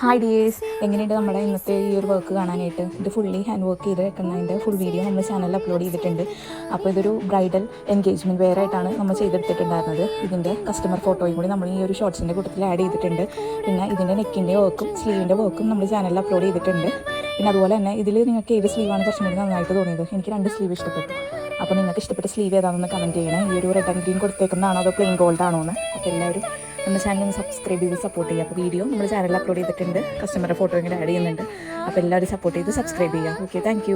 Hi dears, എങ്ങനെയുണ്ട് നമ്മുടെ ഇന്നത്തെ ഈ ഒരു വർക്ക് കാണാനായിട്ട്? ഇത് ഫുള്ളി ഹാൻഡ് വർക്ക് ചെയ്ത് വെക്കുന്നതിൻ്റെ ഫുൾ വീഡിയോ നമ്മൾ ചാനലിൽ അപ്ലോഡ് ചെയ്തിട്ടുണ്ട്. അപ്പോൾ ഇതൊരു ബ്രൈഡൽ എൻഗേജ്മെൻറ്റ് വെയർ ആയിട്ടാണ് നമ്മൾ ചെയ്തെടുത്തിട്ടുണ്ടായിരുന്നത്. ഇതിൻ്റെ കസ്റ്റമർ ഫോട്ടോയും കൂടി നമ്മൾ ഈ ഒരു ഷോർട്സിൻ്റെ കൂട്ടത്തിൽ ആഡ് ചെയ്തിട്ടുണ്ട്. പിന്നെ ഇതിൻ്റെ നെക്കിൻ്റെ വർക്കും സ്ലീവിൻ്റെ വർക്കും നമ്മൾ ചാനലിൽ അപ്ലോഡ് ചെയ്തിട്ടുണ്ട്. പിന്നെ അതുപോലെ തന്നെ ഇതിൽ നിങ്ങൾക്ക് ഏത് സ്ലീവാണ് കുറച്ചും കൂടി നന്നായിട്ട് തോന്നിയത്? എനിക്ക് 2 സ്ലീവ് ഇഷ്ടപ്പെട്ടു. അപ്പോൾ നിങ്ങൾക്ക് ഇഷ്ടപ്പെട്ട സ്ലീവ് ഏതാണെന്ന് കമൻറ്റ് ചെയ്യണം. ഈ ഒരു റെഡ് ആൻഡ് ഗ്രീൻ കൊടുത്തേക്കുന്നതാണോ അതോ പ്ലെയിൻ ഗോൾഡ് ആണോ എന്ന്. അപ്പോൾ എല്ലാവരും നമ്മുടെ ചാനൽ ഒന്ന് സബ്സ്ക്രൈബ് ചെയ്ത് സപ്പോർട്ട് ചെയ്യുക. അപ്പോൾ വീഡിയോ നമ്മുടെ ചാനലിൽ അപ്ലോഡ് ചെയ്തിട്ടുണ്ട്, കസ്റ്റമറുടെ ഫോട്ടോ ഇങ്ങനെ ആഡ് ചെയ്യുന്നുണ്ട്. അപ്പോൾ എല്ലാവരും സപ്പോർട്ട് ചെയ്ത് സബ്സ്ക്രൈബ് ചെയ്യുക. Okay, thank